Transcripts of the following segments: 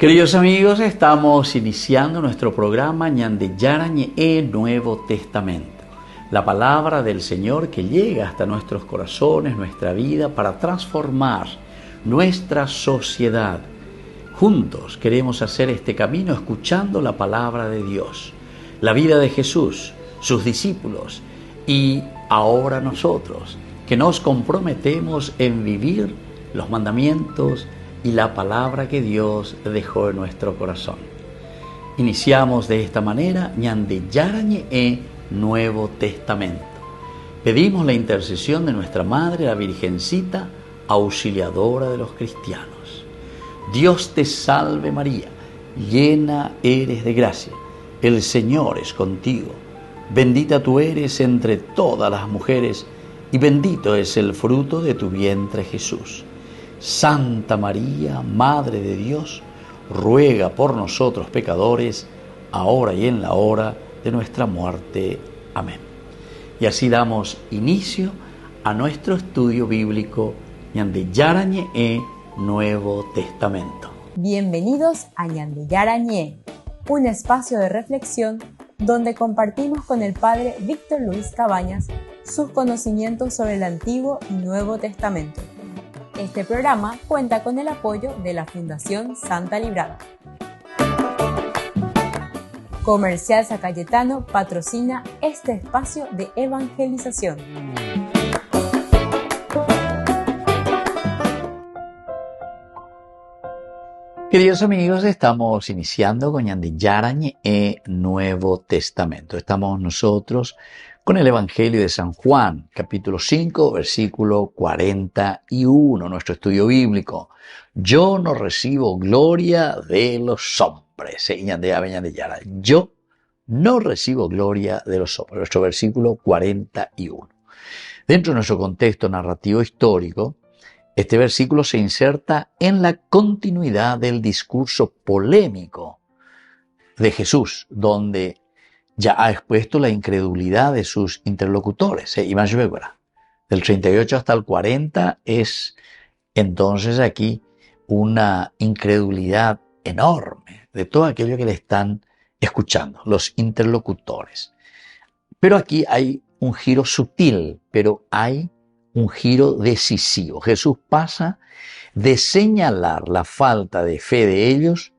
Queridos amigos, estamos iniciando nuestro programa Ñande Yarañe Nuevo Testamento. La palabra del Señor que llega hasta nuestros corazones, nuestra vida, para transformar nuestra sociedad. Juntos queremos hacer este camino escuchando la palabra de Dios, la vida de Jesús, sus discípulos y ahora nosotros, que nos comprometemos en vivir los mandamientos y la palabra que Dios dejó en nuestro corazón. Iniciamos de esta manera Ñande Yarañe Nuevo Testamento. Pedimos la intercesión de nuestra Madre, la Virgencita, auxiliadora de los cristianos. Dios te salve María, llena eres de gracia, el Señor es contigo. Bendita tú eres entre todas las mujeres y bendito es el fruto de tu vientre Jesús. Santa María, Madre de Dios, ruega por nosotros pecadores, ahora y en la hora de nuestra muerte. Amén. Y así damos inicio a nuestro estudio bíblico Ñande Yarañe Nuevo Testamento. Bienvenidos a Ñande Yarañe, un espacio de reflexión donde compartimos con el Padre Víctor Luis Cabañas sus conocimientos sobre el Antiguo y Nuevo Testamento. Este programa cuenta con el apoyo de la Fundación Santa Librada. Comercial San Cayetano patrocina este espacio de evangelización. Queridos amigos, estamos iniciando con Ñande Yarañe Nuevo Testamento. Estamos nosotros con el Evangelio de San Juan, capítulo 5, versículo 41, nuestro estudio bíblico. Yo no recibo gloria de los hombres. Yo no recibo gloria de los hombres. Nuestro versículo 41. Dentro de nuestro contexto narrativo histórico, este versículo se inserta en la continuidad del discurso polémico de Jesús, donde ya ha expuesto la incredulidad de sus interlocutores. Del 38 hasta el 40 es entonces aquí una incredulidad enorme de todo aquello que le están escuchando, los interlocutores. Pero aquí hay un giro sutil, pero hay un giro decisivo. Jesús pasa de señalar la falta de fe de ellos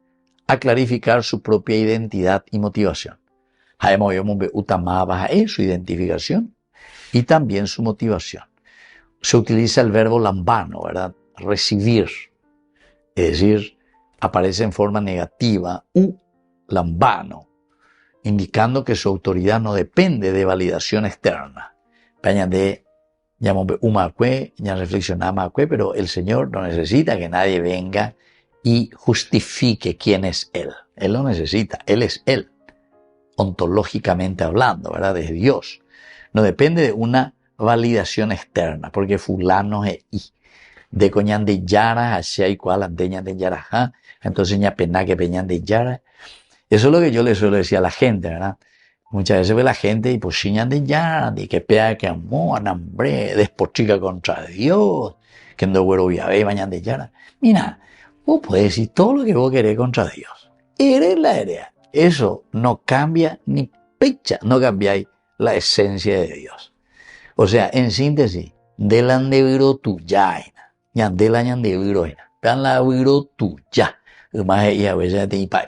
a clarificar su propia identidad y motivación. Su identificación y también su motivación. Se utiliza el verbo lambano, ¿verdad? Recibir. Es decir, aparece en forma negativa, lambano, indicando que su autoridad no depende de validación externa. Ya reflexionamos, pero el Señor no necesita que nadie venga y justifique quién es Él. Él lo necesita, Él es Él. Ontológicamente hablando, ¿verdad? Es Dios. No depende de una validación externa, porque fulano es I. De coñan de yara, hacia y cual andeñan de yara, entonces ya pena que peñan de yara. Eso es lo que yo le suelo decir a la gente, ¿verdad? Muchas veces ve la gente y pues chiñan de yara, de que pea que amor, hambre, despochica contra Dios, que no güero ya ve bañan de yara. Mira, vos podés decir todo lo que vos querés contra Dios. Eres la herea. Eso no cambia ni pecha, no cambiáis la esencia de Dios. O sea, en síntesis, delan de viro tuya, ñandela ñande viro, dan la viro tuya, más ella a veces te ipai,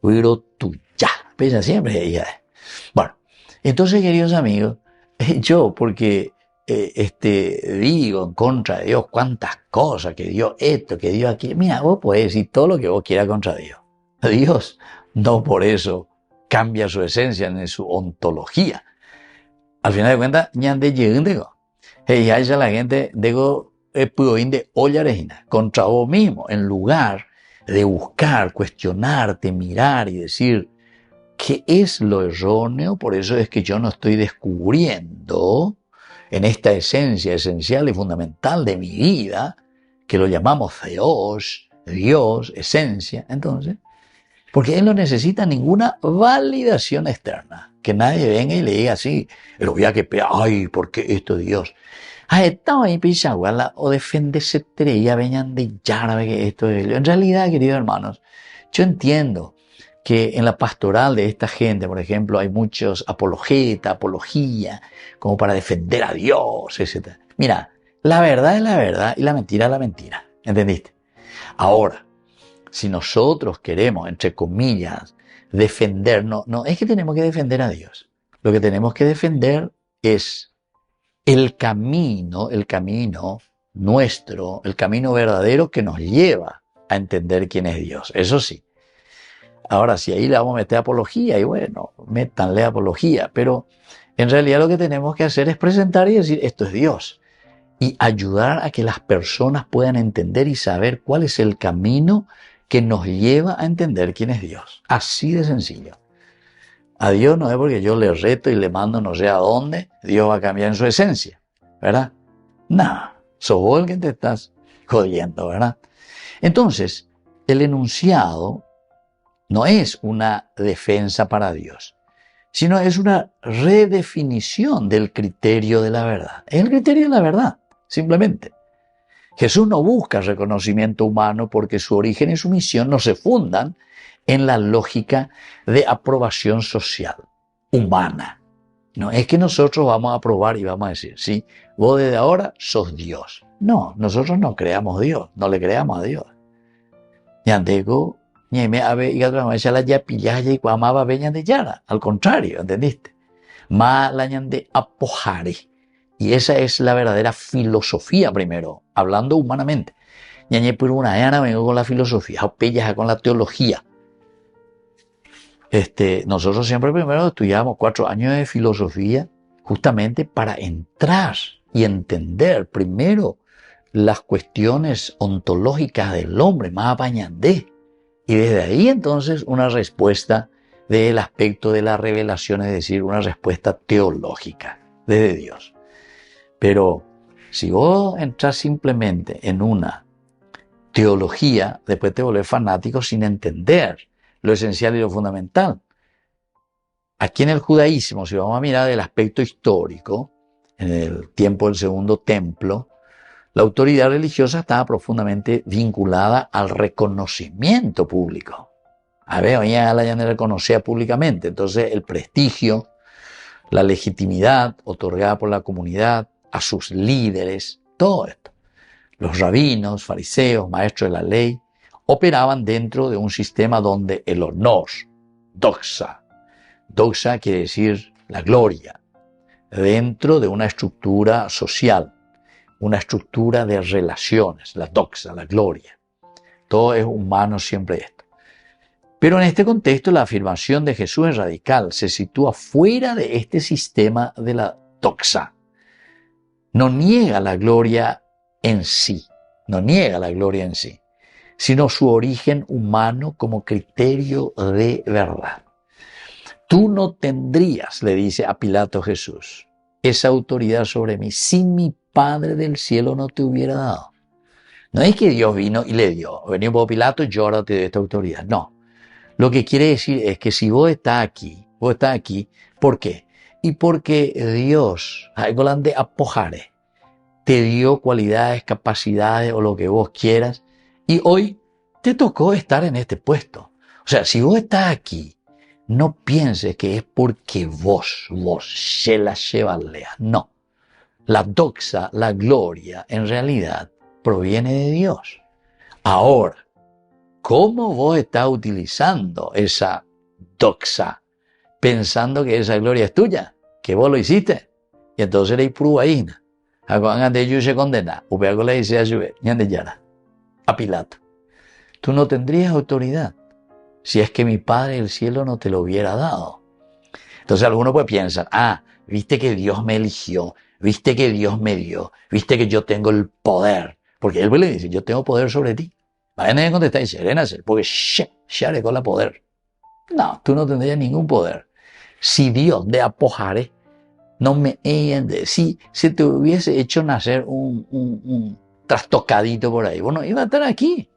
viro tuya, pesa siempre ella. Bueno, entonces queridos amigos, yo porque digo en contra de Dios cuántas cosas, que Dios esto, que Dios aquí, mira, vos podés decir todo lo que vos quieras contra Dios. Dios no por eso cambia su esencia ni su ontología. Al final de cuentas, ñande llegando. Y ahí la gente digo de ollarejina contra vos mismo, en lugar de buscar, cuestionarte, mirar y decir qué es lo erróneo. Por eso es que yo no estoy descubriendo en esta esencia esencial y fundamental de mi vida, que lo llamamos Dios, esencia. Entonces, porque Él no necesita ninguna validación externa. Que nadie venga y le diga así, lo voy a que ay, ¿por qué esto Dios? Estaba ahí pichaguala o defenderse treya venían de yara que esto es. En realidad, queridos hermanos, Yo entiendo que en la pastoral de esta gente, por ejemplo, hay muchos apología, como para defender a Dios, etc. Mira, la verdad es la verdad y la mentira es la mentira. ¿Entendiste? Ahora, si nosotros queremos, entre comillas, defender, no es que tenemos que defender a Dios. Lo que tenemos que defender es el camino nuestro, el camino verdadero que nos lleva a entender quién es Dios. Eso sí. Ahora, si ahí le vamos a meter apología, y bueno, métanle apología, pero en realidad lo que tenemos que hacer es presentar y decir, esto es Dios, y ayudar a que las personas puedan entender y saber cuál es el camino que nos lleva a entender quién es Dios. Así de sencillo. A Dios no es porque yo le reto y le mando no sé a dónde, Dios va a cambiar en su esencia, ¿verdad? No, sos vos el que te estás jodiendo, ¿verdad? Entonces, el enunciado no es una defensa para Dios, sino es una redefinición del criterio de la verdad. Es el criterio de la verdad, simplemente. Jesús no busca reconocimiento humano porque su origen y su misión no se fundan en la lógica de aprobación social, humana. No es que nosotros vamos a aprobar y vamos a decir, sí, vos desde ahora sos Dios. No, nosotros no creamos Dios, no le creamos a Dios. Yandego, al contrario, ¿entendiste? Y esa es la verdadera filosofía primero, hablando humanamente. Vengo con la filosofía, con la teología. Nosotros siempre primero estudiamos 4 años de filosofía justamente para entrar y entender primero las cuestiones ontológicas del hombre, más apañandé. Y desde ahí entonces una respuesta del aspecto de la revelación, es decir, una respuesta teológica desde Dios. Pero si vos entras simplemente en una teología, después te volvés fanático sin entender lo esencial y lo fundamental. Aquí en el judaísmo, si vamos a mirar el aspecto histórico, en el tiempo del Segundo Templo, la autoridad religiosa estaba profundamente vinculada al reconocimiento público. A ver, ya la reconocía públicamente. Entonces, el prestigio, la legitimidad otorgada por la comunidad a sus líderes, todo esto. Los rabinos, fariseos, maestros de la ley, operaban dentro de un sistema donde el honor, doxa quiere decir la gloria, dentro de una estructura social, una estructura de relaciones, la doxa, la gloria. Todo es humano siempre esto. Pero en este contexto la afirmación de Jesús es radical, se sitúa fuera de este sistema de la doxa. No niega la gloria en sí, sino su origen humano como criterio de verdad. Tú no tendrías, le dice a Pilato Jesús, esa autoridad sobre mí si mi Padre del cielo no te hubiera dado. No es que Dios vino y le dio. Vení por Pilato, yo ahora te doy esta autoridad. No. Lo que quiere decir es que si vos estás aquí, ¿por qué? Y porque Dios, te dio cualidades, capacidades o lo que vos quieras, y hoy te tocó estar en este puesto. O sea, si vos estás aquí, no pienses que es porque vos, se la llevalea. No. La doxa, la gloria, en realidad, proviene de Dios. Ahora, ¿cómo vos estás utilizando esa doxa? Pensando que esa gloria es tuya, que vos lo hiciste. Y entonces eres prueba. Hagan de ellos se condena. Le dice a Pilato. Tú no tendrías autoridad si es que mi Padre del cielo no te lo hubiera dado. Entonces algunos pues piensan, viste que Dios me eligió, viste que Dios me dio, viste que yo tengo el poder. Porque él le dice, yo tengo poder sobre ti. Vayan a contestar y serénase, porque ya le con la poder. No, tú no tendrías ningún poder. Si Dios de apojare, no me si te hubiese hecho nacer un trastocadito por ahí, bueno, iba a estar aquí.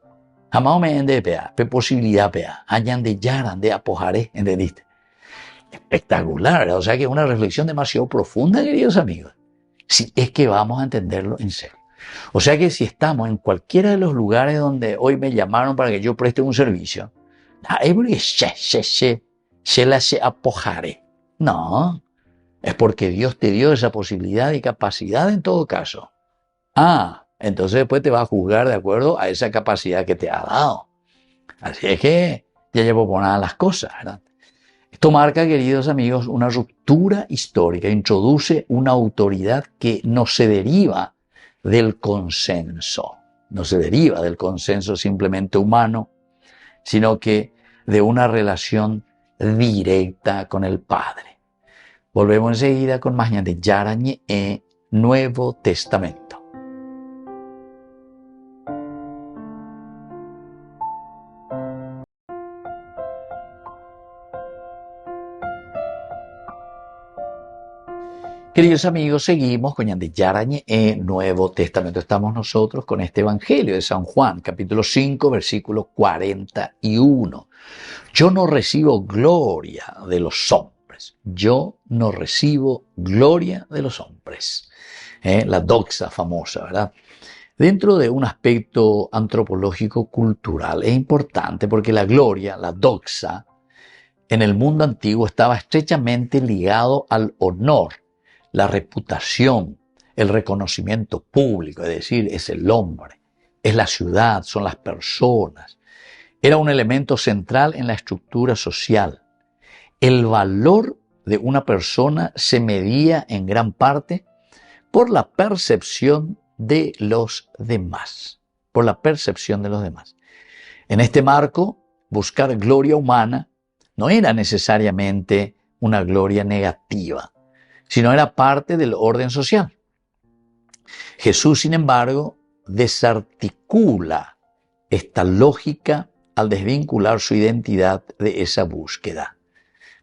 Jamás me de pea, posibilidad pea, hayan de yaran de apojare, ¿entendiste? Espectacular, o sea que es una reflexión demasiado profunda, queridos amigos, si es que vamos a entenderlo en serio. O sea que si estamos en cualquiera de los lugares donde hoy me llamaron para que yo preste un servicio, Es porque se la se apojaré. No, es porque Dios te dio esa posibilidad y capacidad en todo caso. Entonces después te va a juzgar de acuerdo a esa capacidad que te ha dado. Así es que ya llevo por nada las cosas, ¿verdad? Esto marca, queridos amigos, una ruptura histórica, introduce una autoridad que no se deriva del consenso, no se deriva del consenso simplemente humano, sino que de una relación directa con el Padre. Volvemos enseguida con más de Yarañe Nuevo Testamento. Queridos amigos, seguimos con Yarañe Nuevo Testamento. Estamos nosotros con este Evangelio de San Juan, capítulo 5, versículo 41. Yo no recibo gloria de los hombres. Yo no recibo gloria de los hombres. La doxa famosa, ¿verdad? Dentro de un aspecto antropológico cultural es importante porque la gloria, la doxa, en el mundo antiguo estaba estrechamente ligado al honor, la reputación, el reconocimiento público, es decir, es el hombre, es la ciudad, son las personas. Era un elemento central en la estructura social. El valor de una persona se medía en gran parte por la percepción de los demás, por la percepción de los demás. En este marco, buscar gloria humana no era necesariamente una gloria negativa, sino era parte del orden social. Jesús, sin embargo, desarticula esta lógica al desvincular su identidad de esa búsqueda.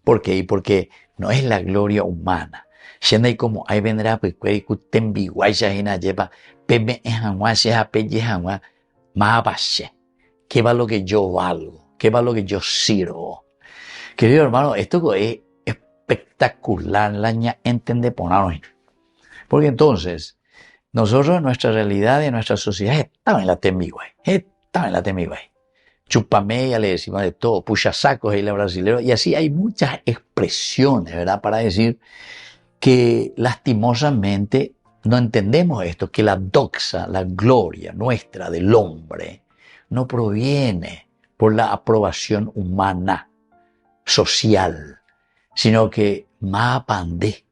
¿Por qué? Porque no es la gloria humana. Siendo como ahí vendrá pues tembi guaya hina lleva peme enjangua sea pelle jangua mabache. ¿Qué va lo que yo valgo? ¿Qué va lo que yo sirvo? Querido hermano, esto es espectacular, la ña entende ponernos. Porque entonces, nosotros en nuestra realidad y en nuestra sociedad estamos en la temigüey, Chupame, ya le decimos de todo, puchasacos y la brasilero, y así hay muchas expresiones, ¿verdad? Para decir que lastimosamente no entendemos esto, que la doxa, la gloria nuestra del hombre, no proviene por la aprobación humana, social, sino que más pandé.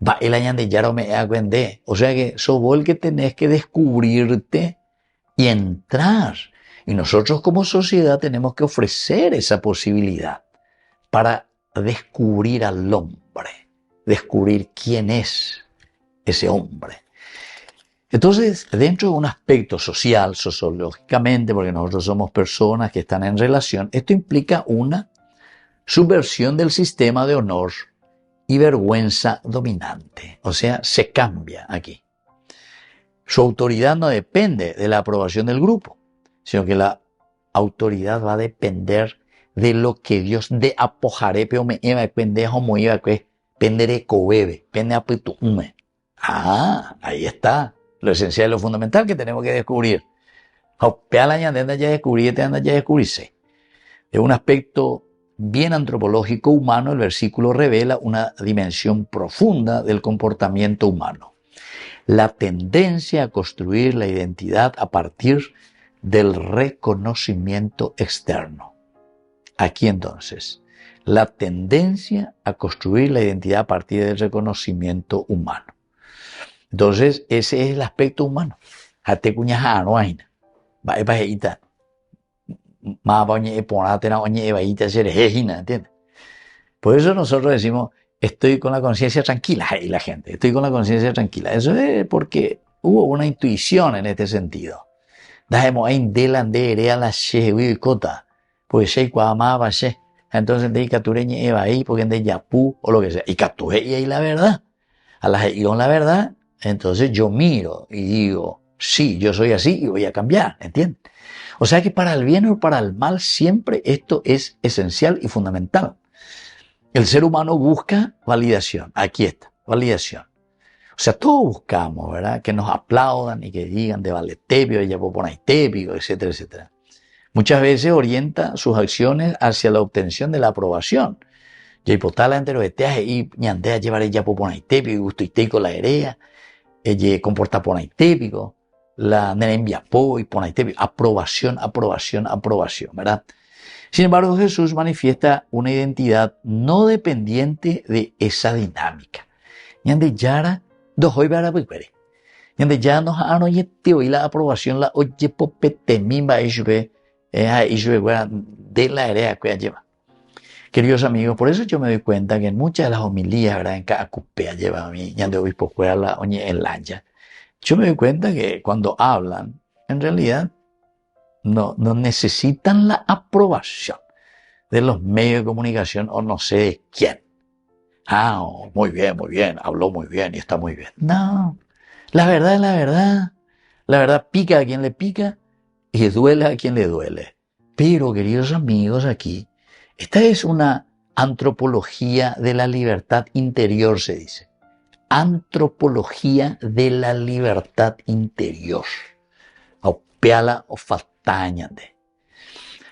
Va el año de ya no me acuende. O sea que sos vos el que tenés que descubrirte y entrar. Y nosotros como sociedad tenemos que ofrecer esa posibilidad para descubrir al hombre, descubrir quién es ese hombre. Entonces, dentro de un aspecto social, sociológicamente, porque nosotros somos personas que están en relación, esto implica una subversión del sistema de honor y vergüenza dominante. O sea, se cambia aquí. Su autoridad no depende de la aprobación del grupo, sino que la autoridad va a depender de lo que Dios de apojaré, pero me iba a pendejo, mo iba a pendere cobebe, pende a pitume. Ahí está. Lo esencial, lo fundamental que tenemos que descubrir. De un aspecto bien antropológico humano, el versículo revela una dimensión profunda del comportamiento humano. La tendencia a construir la identidad a partir del reconocimiento externo. Aquí entonces, la tendencia a construir la identidad a partir del reconocimiento humano. Entonces, ese es el aspecto humano. Por eso nosotros decimos, estoy con la conciencia tranquila, y la gente, estoy con la conciencia tranquila. Eso es porque hubo una intuición en este sentido. Entonces, de Icatureñe Eva ahí, porque de Yapú, o lo que sea, y Catuje y ahí la verdad. A la verdad, entonces yo miro y digo, sí, yo soy así y voy a cambiar, ¿entiendes? O sea que para el bien o para el mal siempre esto es esencial y fundamental. El ser humano busca validación. Aquí está, validación. O sea, todos buscamos, ¿verdad? Que nos aplaudan y que digan de vale tepio, de yapoponay tepio, etcétera, etcétera. Muchas veces orienta sus acciones hacia la obtención de la aprobación. Y hipotala entero de teaje y ñandea llevar ella por ponaitépico, gusto y teco la herea, ella comporta ponaitépico, la nena envía po y ponaitépico, aprobación, aprobación, aprobación, ¿verdad? Sin embargo, Jesús manifiesta una identidad no dependiente de esa dinámica. Ñande yara, dojoy para pipere. Ñande ya nos anoye teo y la aprobación la oye popete mimba ishbe, de la herea que lleva. Queridos amigos, por eso yo me doy cuenta que en muchas de las homilías, ¿verdad? En cada cupea lleva a mí, ñande obispo fuera la oñe en lancha. Yo me doy cuenta que cuando hablan, en realidad, no necesitan la aprobación de los medios de comunicación o no sé de quién. Muy bien, habló muy bien y está muy bien. No, la verdad es la verdad. La verdad pica a quien le pica y duele a quien le duele. Pero, queridos amigos, aquí, esta es una antropología de la libertad interior, se dice. Antropología de la libertad interior. Aupeala o faltañande.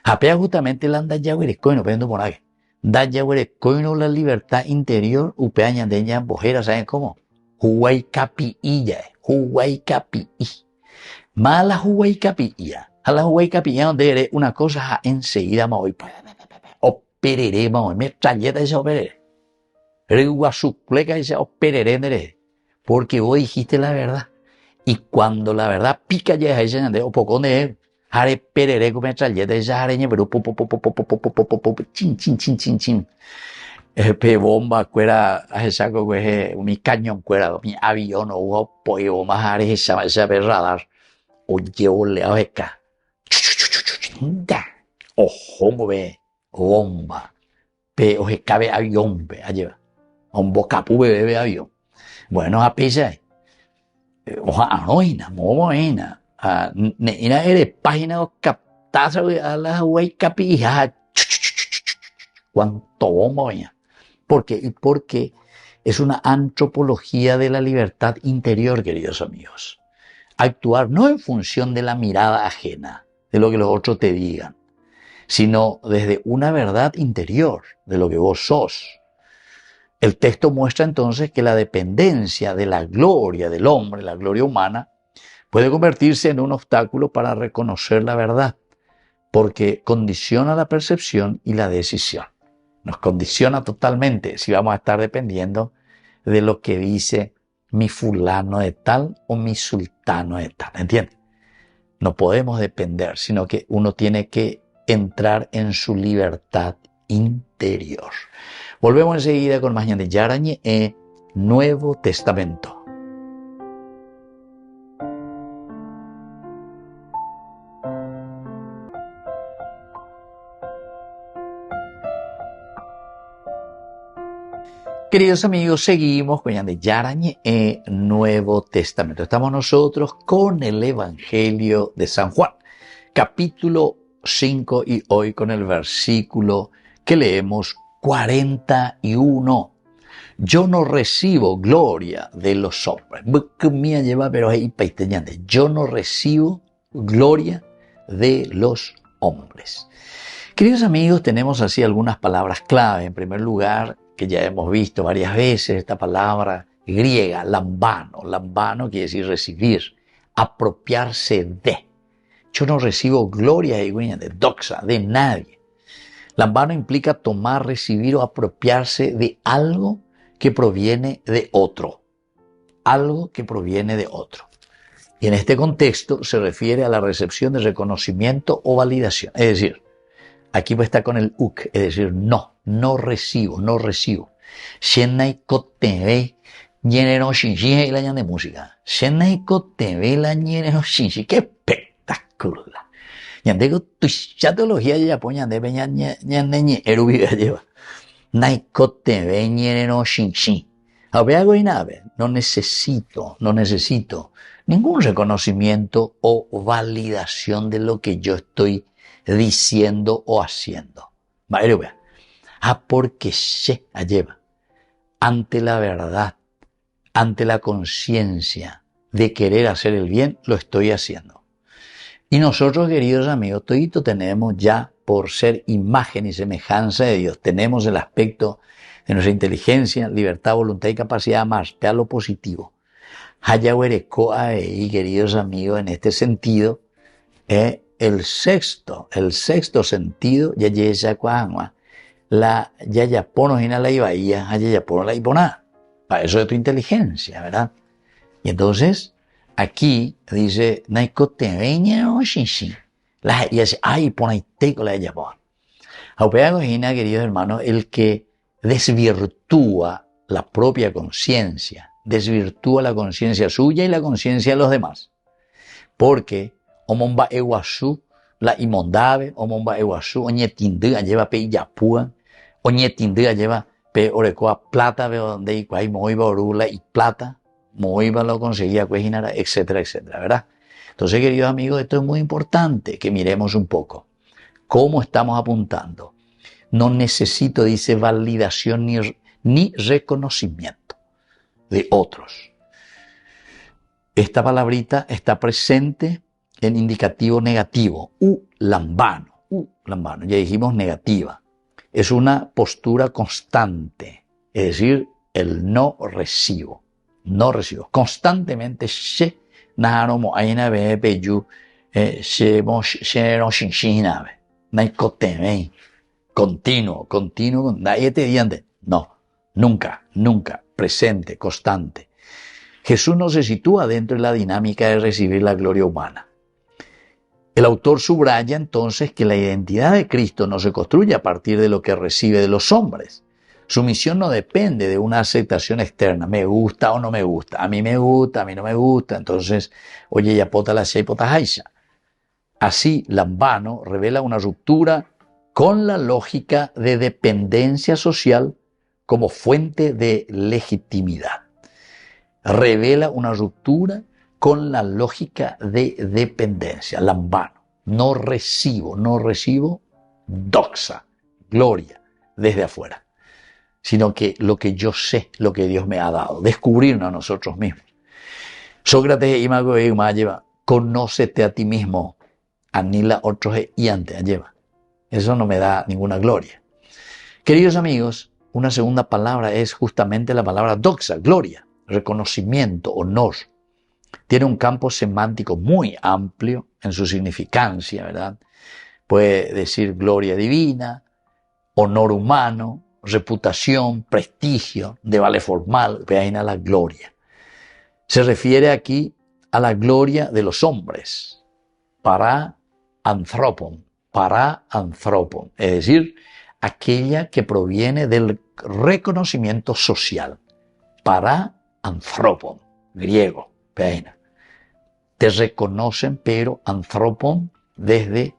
Apea justamente la anda yaguerecoino, pendo por ahí. Da yaguerecoino la libertad interior, upea ñandeña bojera, ¿saben cómo? Huaycapiilla, huaycapií. Mala huaycapiilla. A la huaycapiilla donde eres una cosa enseguida me voy. Opereré, me voy. Me trayeta ese opereré. Reguasucleca ese opereré, porque vos dijiste la verdad. Y cuando la verdad pica ya ese ñande, o poco de hare perere con metralleta esa areña, pero chin, chin, chin, chin, chin. Pe bomba cuera, a saco que mi cañón cuera, mi avión o hubo pollo más are esa radar. O llevo le a beca. Ojo, ve, bomba. Pe o cabe avión, ve, allá. Un bocapu bebe avión. Bueno, a pesa. Oja, anoina, momoina. Ina eres página o captaza a la huey capija. Cuánto bomba veña. ¿Por qué? Porque es una antropología de la libertad interior, queridos amigos. Actuar no en función de la mirada ajena, de lo que los otros te digan, sino desde una verdad interior, de lo que vos sos. El texto muestra entonces que la dependencia de la gloria del hombre, la gloria humana, puede convertirse en un obstáculo para reconocer la verdad, porque condiciona la percepción y la decisión. Nos condiciona totalmente si vamos a estar dependiendo de lo que dice mi fulano de tal o mi sultano de tal. ¿Entiendes? No podemos depender, sino que uno tiene que entrar en su libertad interior. Volvemos enseguida con más de Yarañe en Nuevo Testamento. Queridos amigos, seguimos con Yande Yarañe en Nuevo Testamento. Estamos nosotros con el Evangelio de San Juan, capítulo 5 y hoy con el versículo que leemos 41. Yo no recibo gloria de los hombres. Yo no recibo gloria de los hombres. Queridos amigos, tenemos así algunas palabras clave. En primer lugar, que ya hemos visto varias veces, esta palabra griega, lambano. Lambano quiere decir recibir, apropiarse de. Yo no recibo gloria de doxa, de nadie. Lambano implica tomar, recibir o apropiarse de algo que proviene de otro. Algo que proviene de otro. Y en este contexto se refiere a la recepción de reconocimiento o validación. Es decir, aquí está con el uk, es decir, no recibo. Shenai koteve ñene no shinshi y la ñan de música. Shenai koteve la ñene no shinshi. ¡Qué espectacular! Ñande ko tuichatología ya poñan de peña ñande ñe erubiga lleva. Nai koteve ñene no shinshi. A ver algo y nada, no necesito ningún reconocimiento o validación de lo que yo estoy diciendo o haciendo. Porque se lleva ante la verdad, ante la conciencia de querer hacer el bien, lo estoy haciendo. Y nosotros, queridos amigos, todito tenemos ya, por ser imagen y semejanza de Dios, tenemos el aspecto de nuestra inteligencia, libertad, voluntad y capacidad de amar, a lo positivo. Hayahuerecoa ahí, queridos amigos, en este sentido, el sexto sentido, ya ya cuangua, la yayapono en la ibaía, yayapono la iboná. Para eso de tu inteligencia, ¿verdad? Y entonces, aquí dice, y dice, ay, ponaite con la yayapono. Aupea, queridos hermanos, el que desvirtúa la propia conciencia, desvirtúa la conciencia suya y la conciencia de los demás. Porque omomba eguazú, la imondave, omomba eguazú, oñetindea lleva pe yapúa, oñetindea lleva pe orecoa plata, ve donde y cuay moiba orula y plata, moiba lo conseguía cuejinara, etcétera, etcétera, ¿verdad? Entonces, queridos amigos, esto es muy importante que miremos un poco cómo estamos apuntando. No necesito, dice, validación ni reconocimiento de otros. Esta palabrita está presente en indicativo negativo, lambano, ya dijimos negativa. Es una postura constante, es decir, el no recibo, constantemente se naromo aina be peyu se no shinshinabe, naikoteme, continuo, nadie te diante, no, nunca, presente, constante. Jesús no se sitúa dentro de la dinámica de recibir la gloria humana. El autor subraya entonces que la identidad de Cristo no se construye a partir de lo que recibe de los hombres. Su misión no depende de una aceptación externa, me gusta o no me gusta, a mí me gusta, a mí no me gusta, entonces, oye, ya pota la sheipota haisha. Así, Lambano revela una ruptura con la lógica de dependencia social como fuente de legitimidad. Revela una ruptura con la lógica de dependencia. Lambano, no recibo doxa, gloria, desde afuera, sino que lo que yo sé, lo que Dios me ha dado, descubrirnos a nosotros mismos. Sócrates lleva, conócete a ti mismo, anila otros y antes lleva. Eso no me da ninguna gloria. Queridos amigos, una segunda palabra es justamente la palabra doxa, gloria, reconocimiento, honor. Tiene un campo semántico muy amplio en su significancia, ¿verdad? Puede decir gloria divina, honor humano, reputación, prestigio, de vale formal, vean a la gloria. Se refiere aquí a la gloria de los hombres, para anthropon, es decir, aquella que proviene del reconocimiento social, para anthropon, griego, vean. Te reconocen, pero anthropon desde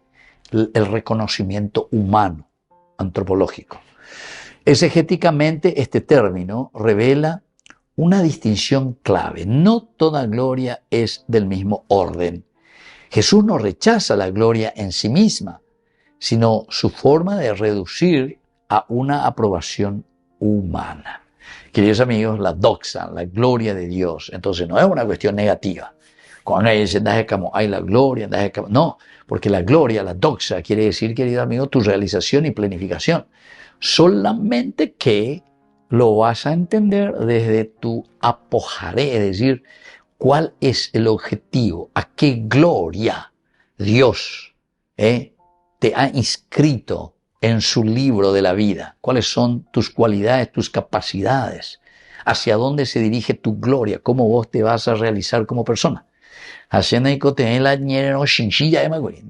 el reconocimiento humano, antropológico. Exegéticamente, este término revela una distinción clave. No toda gloria es del mismo orden. Jesús no rechaza la gloria en sí misma, sino su forma de reducir a una aprobación humana. Queridos amigos, la doxa, la gloria de Dios, entonces no es una cuestión negativa. Cuando hay la gloria, no, porque la gloria, la doxa, quiere decir, querido amigo, tu realización y planificación. Solamente que lo vas a entender desde tu apojaré, es decir, cuál es el objetivo, a qué gloria Dios te ha inscrito en su libro de la vida, cuáles son tus cualidades, tus capacidades, hacia dónde se dirige tu gloria, cómo vos te vas a realizar como persona. Así la ñero shinshilla de magui,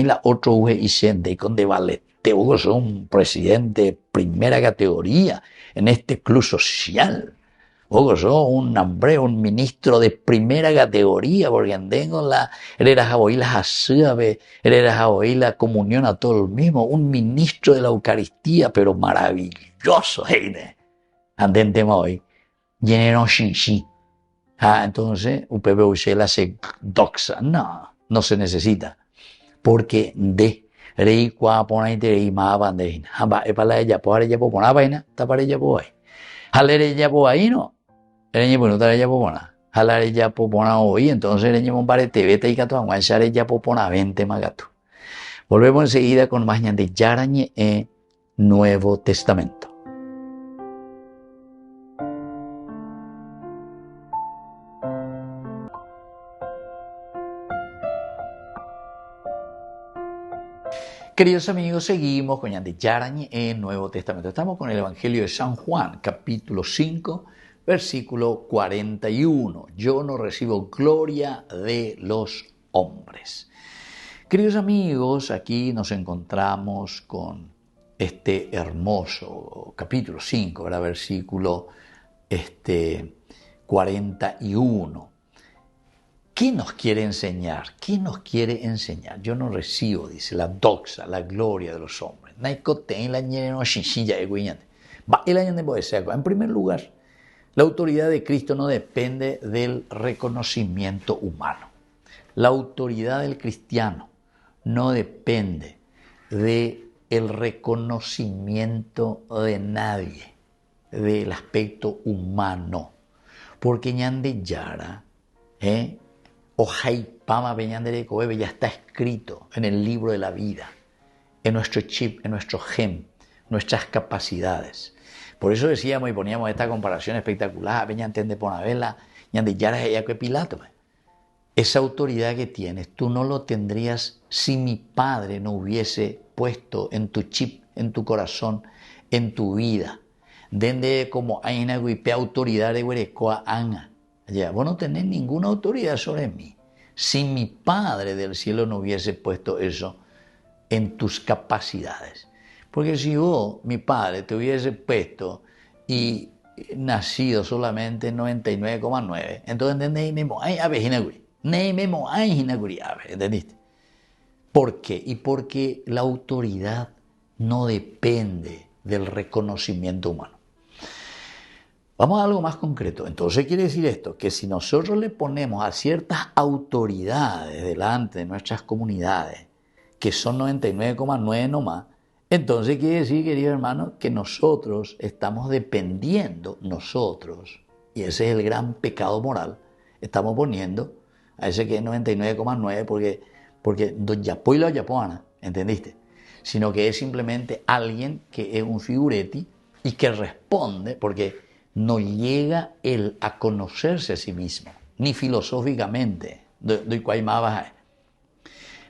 la otro uge y siente con de valete, vos sos un presidente de primera categoría en este club social. Vos sos un hombre, un ministro de primera categoría, porque tengo eres hoy la jasúabe, eres hoy la comunión a todo el mismo, un ministro de la Eucaristía, pero maravilloso, andente hoy, lleno shinshi. Entonces, UPBUC se doxa. No se necesita. Porque de rei qua pona te rei ma bandeina. Hamba epala ella por ella por pona vaina, ta para ella por ahí. Halere ella por ahí no. Ella por no ta ella por pona. Jalare ya popona hoy, entonces le llevamos para TV y gato aguanchare ya popona 20 magato. Volvemos enseguida con más de Yarañe Nuevo Testamento. Queridos amigos, seguimos con Yande Yarañe en Nuevo Testamento. Estamos con el Evangelio de San Juan, capítulo 5, versículo 41. Yo no recibo gloria de los hombres. Queridos amigos, aquí nos encontramos con este hermoso capítulo 5, ¿verdad? Versículo 41. ¿Qué nos quiere enseñar? ¿Qué nos quiere enseñar? Yo no recibo, dice, la doxa, la gloria de los hombres. En primer lugar, la autoridad de Cristo no depende del reconocimiento humano. La autoridad del cristiano no depende del reconocimiento de nadie, del aspecto humano. Porque ñande yara, Ojaipama Peñandere Coebe ya está escrito en el libro de la vida, en nuestro chip, en nuestro gen, nuestras capacidades. Por eso decíamos y poníamos esta comparación espectacular, Peñantende Ponavela, Ñande Yara ella que Pilato. Esa autoridad que tienes, tú no lo tendrías si mi padre no hubiese puesto en tu chip, en tu corazón, en tu vida. Dende como hay una autoridad de Huerecoa Anga. Ya, vos no tenés ninguna autoridad sobre mí. Si mi Padre del cielo no hubiese puesto eso en tus capacidades. Porque si vos, mi Padre, te hubiese puesto y nacido solamente en 99,9, entonces ¿entendiste? ¿Por qué? Y porque la autoridad no depende del reconocimiento humano. Vamos a algo más concreto. Entonces quiere decir esto, que si nosotros le ponemos a ciertas autoridades delante de nuestras comunidades, que son 99,9 nomás, entonces quiere decir, querido hermano, que nosotros estamos dependiendo, y ese es el gran pecado moral, estamos poniendo a ese que es 99,9 porque do yapoy la yapoana, ¿entendiste? Sino que es simplemente alguien que es un figureti y que responde, porque no llega él a conocerse a sí mismo, ni filosóficamente.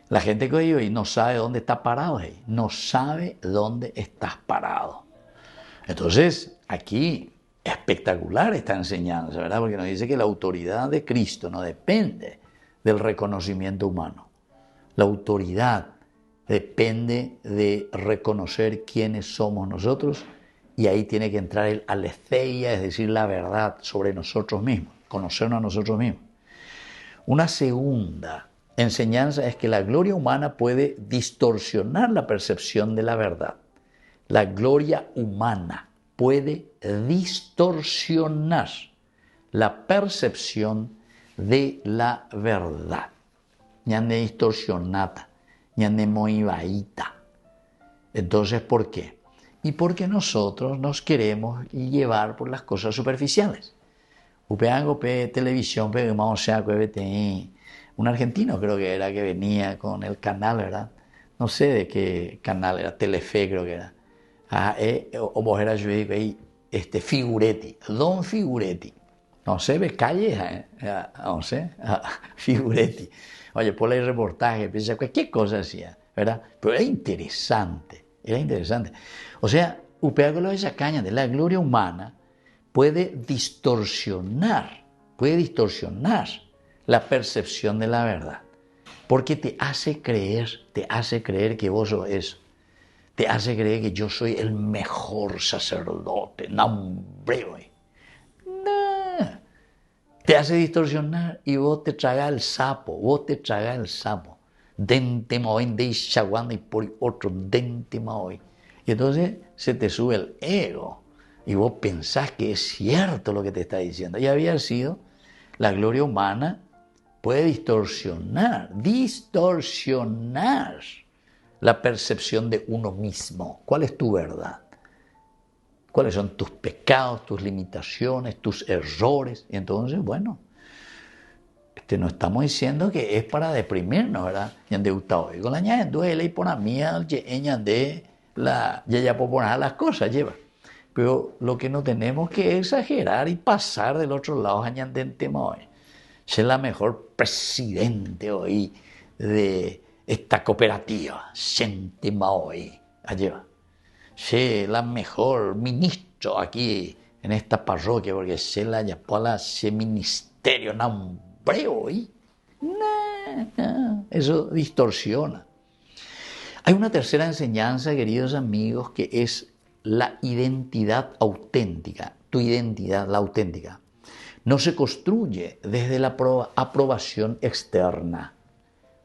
La gente que hoy no sabe dónde está parado, no sabe dónde estás parado. Entonces, aquí, espectacular esta enseñanza, ¿verdad? Porque nos dice que la autoridad de Cristo no depende del reconocimiento humano. La autoridad depende de reconocer quiénes somos nosotros. Y ahí tiene que entrar el aletheia, es decir, la verdad sobre nosotros mismos, conocernos a nosotros mismos. Una segunda enseñanza es que la gloria humana puede distorsionar la percepción de la verdad. La gloria humana puede distorsionar la percepción de la verdad. Ñande distorsionata, ñande moivaíta. Entonces, ¿por qué? Y porque nosotros nos queremos llevar por las cosas superficiales. Upeango pe televisión, pe o sea, un argentino creo que era que venía con el canal, ¿verdad? No sé de qué canal era, Telefe creo que era. O vos eras Figuretti, Don Figuretti. No sé, ve calle, no sé, Figuretti. Oye, por el reportaje, piensa cualquier cosa hacía, ¿verdad? Pero era interesante. O sea, upeago lo de esa caña de la gloria humana puede distorsionar la percepción de la verdad. Porque te hace creer que vos sos eso. Te hace creer que yo soy el mejor sacerdote. No. Te hace distorsionar y vos te tragas el sapo. Dente maoy, de chaguanda y por otro dente maoy. Y entonces se te sube el ego y vos pensás que es cierto lo que te está diciendo. Y había sido, la gloria humana puede distorsionar la percepción de uno mismo. ¿Cuál es tu verdad? ¿Cuáles son tus pecados, tus limitaciones, tus errores? Y entonces, bueno, No estamos diciendo que es para deprimirnos, ¿verdad? Yande Gustavo. Con la ña duele y por la mía, yande la ya poner las cosas lleva. Pero lo que no tenemos que exagerar y pasar del otro lado a tema hoy. Ser la mejor presidente hoy de esta cooperativa, Sentema hoy, lleva. Ser la mejor ministro aquí en esta parroquia, porque se la llama ese ministerio nombre hoy. No, eso distorsiona. Hay una tercera enseñanza, queridos amigos, que es la identidad auténtica, tu identidad, la auténtica. No se construye desde la aprobación externa,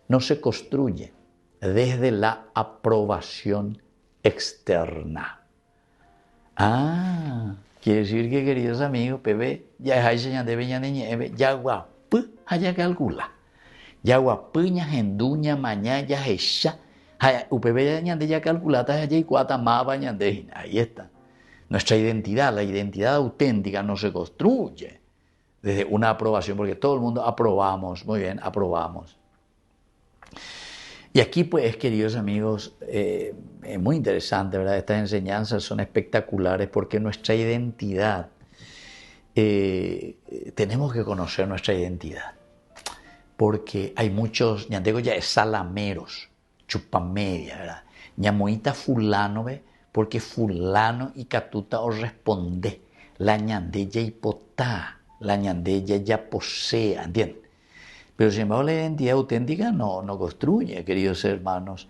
no se construye desde la aprobación externa. Quiere decir que, queridos amigos, Pepe, ya hay señal de veña niñe, ya guapu, haya calcula. Ya guapuña, genduña, mañana, ya hecha. UPB ya calculata, ya y cuata más bañande. Ahí está. Nuestra identidad, la identidad auténtica no se construye desde una aprobación, porque todo el mundo aprobamos, muy bien, aprobamos. Y aquí, pues, queridos amigos, es muy interesante, ¿verdad? Estas enseñanzas son espectaculares porque nuestra identidad, tenemos que conocer nuestra identidad. Porque hay muchos, ñandego ya es salameros, chupamedia, ¿verdad? Ñamoita fulano, ¿ve? Porque fulano y catuta os responde. La ñandella hipotá, la ñandella ya posea, ¿entienden? Pero sin embargo la identidad auténtica no construye, queridos hermanos,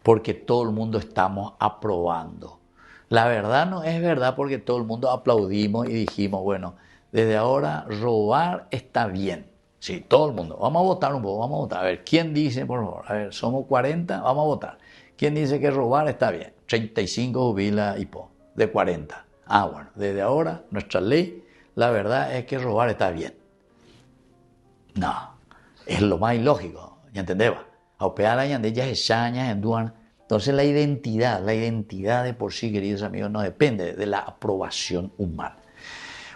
porque todo el mundo estamos aprobando. La verdad no es verdad porque todo el mundo aplaudimos y dijimos, bueno, desde ahora robar está bien. Sí, todo el mundo. Vamos a votar un poco, vamos a votar. A ver, ¿quién dice, por favor? A ver, somos 40, vamos a votar. ¿Quién dice que robar está bien? 35 jubila hipo, de 40. Bueno, desde ahora, nuestra ley, la verdad es que robar está bien. No, es lo más ilógico, ¿ya entendés? Entonces la identidad de por sí, queridos amigos, no depende de la aprobación humana.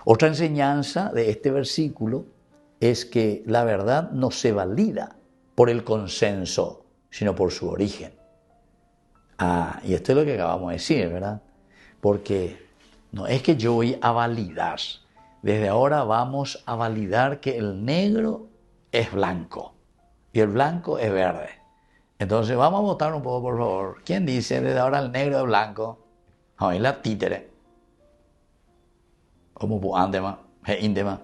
Otra enseñanza de este versículo es que la verdad no se valida por el consenso, sino por su origen. Y esto es lo que acabamos de decir, ¿verdad? Porque no es que yo voy a validar. Desde ahora vamos a validar que el negro es blanco y el blanco es verde. Entonces vamos a votar un poco, por favor. ¿Quién dice desde ahora el negro es blanco? Ahí la títere. Como andema, indema.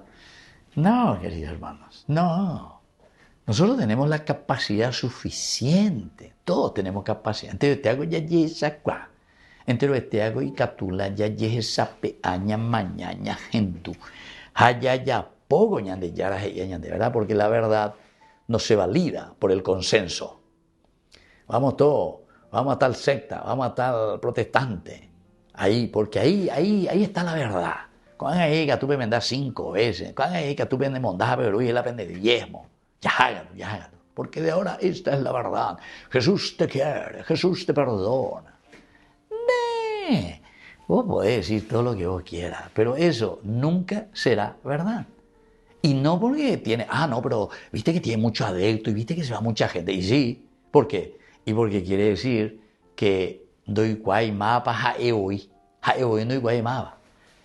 No, queridos hermanos, no. Nosotros tenemos la capacidad suficiente. Todos tenemos capacidad. Entonces te hago ya yesa cuá. Entonces te hago y catula ya yesa peaña mañaña gentu. Haya ya poco ñande yara ñande, ¿verdad? Porque la verdad no se valida por el consenso. Vamos todos, vamos a tal secta, vamos a tal protestante. Ahí, porque ahí está la verdad. Cuando ahí que tú me mandas 5 veces, cuando ahí que tú me mandas Perú y la pende 10. Ya hágalo. Porque de ahora esta es la verdad. Jesús te quiere, Jesús te perdona. Vos podés decir todo lo que vos quieras, pero eso nunca será verdad. Y no porque tiene, pero viste que tiene mucho adepto y viste que se va mucha gente. Y sí, ¿por qué? Y porque quiere decir que doy guay mapa jaeoi no guay mapa.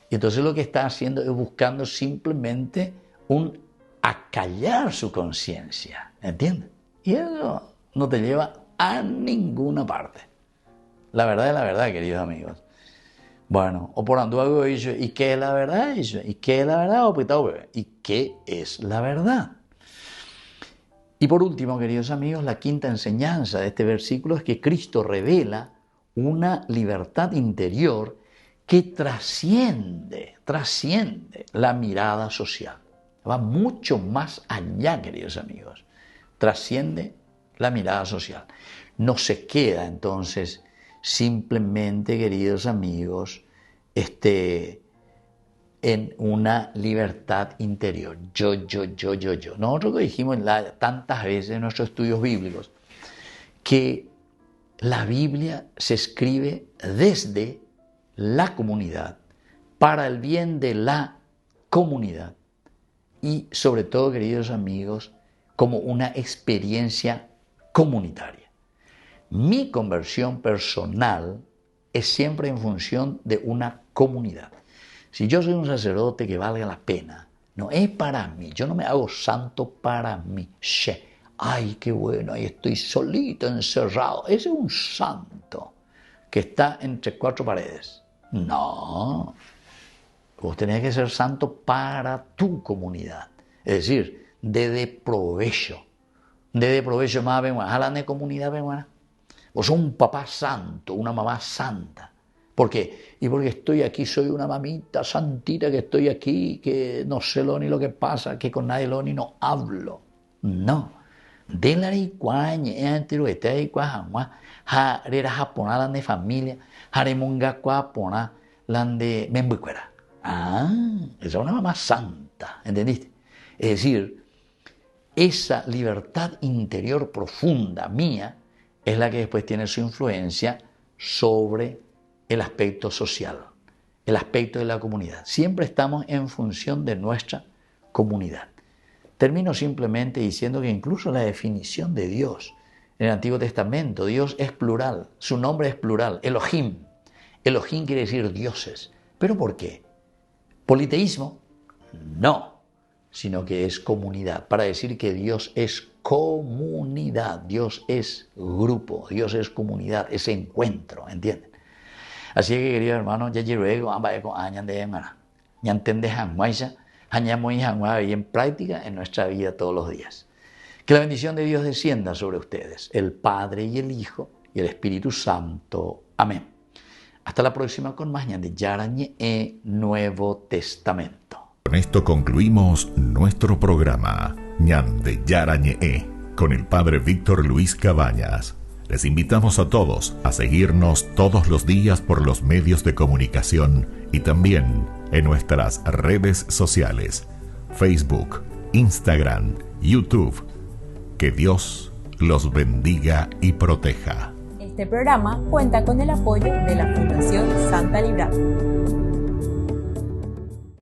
Y entonces lo que está haciendo es buscando simplemente acallar su conciencia, ¿entiendes? Y eso no te lleva a ninguna parte. La verdad es la verdad, queridos amigos. Bueno, o por ando algo eso, ¿y qué es la verdad eso? ¿Y qué es la verdad? ¿Y qué es la verdad? Y por último, queridos amigos, la quinta enseñanza de este versículo es que Cristo revela una libertad interior que trasciende la mirada social. Va mucho más allá, queridos amigos. Trasciende la mirada social. No se queda entonces simplemente, queridos amigos, en una libertad interior. Yo. Nosotros lo dijimos tantas veces en nuestros estudios bíblicos, que la Biblia se escribe desde la comunidad, para el bien de la comunidad y sobre todo, queridos amigos, como una experiencia comunitaria. Mi conversión personal es siempre en función de una comunidad. Si yo soy un sacerdote que valga la pena, no es para mí, yo no me hago santo para mí. Ay, qué bueno, ahí estoy solito, encerrado. Ese es un santo que está entre cuatro paredes. No, vos tenés que ser santo para tu comunidad. Es decir, de provecho. De provecho más bien, ojalá de comunidad bien. Vos sos un papá santo, una mamá santa. ¿Por qué? Y porque estoy aquí, soy una mamita santita que estoy aquí, que no sé lo ni lo que pasa, que con nadie lo ni no hablo. No. De la iguaña, entero este iguaña, harera japonesa de familia, haremonga cuapona, la de membucuera. Esa es una mamá santa, ¿entendiste? Es decir, esa libertad interior profunda mía es la que después tiene su influencia sobre el aspecto social, el aspecto de la comunidad. Siempre estamos en función de nuestra comunidad. Termino simplemente diciendo que incluso la definición de Dios en el Antiguo Testamento, Dios es plural, su nombre es plural, Elohim. Elohim quiere decir dioses. ¿Pero por qué? ¿Politeísmo? No, sino que es comunidad, para decir que Dios es comunidad, Dios es grupo, Dios es comunidad, es encuentro, ¿entienden? Así que, queridos hermanos, ya llego a años de semana. Ya entendés en práctica en nuestra vida todos los días. Que la bendición de Dios descienda sobre ustedes, el Padre y el Hijo y el Espíritu Santo. Amén. Hasta la próxima con más de Yarañe Nuevo Testamento. Con esto concluimos nuestro programa Ñande Yarañe con el Padre Víctor Luis Cabañas. Les invitamos a todos a seguirnos todos los días por los medios de comunicación y también en nuestras redes sociales, Facebook, Instagram, YouTube. Que Dios los bendiga y proteja. Este programa cuenta con el apoyo de la Fundación Santa Librada.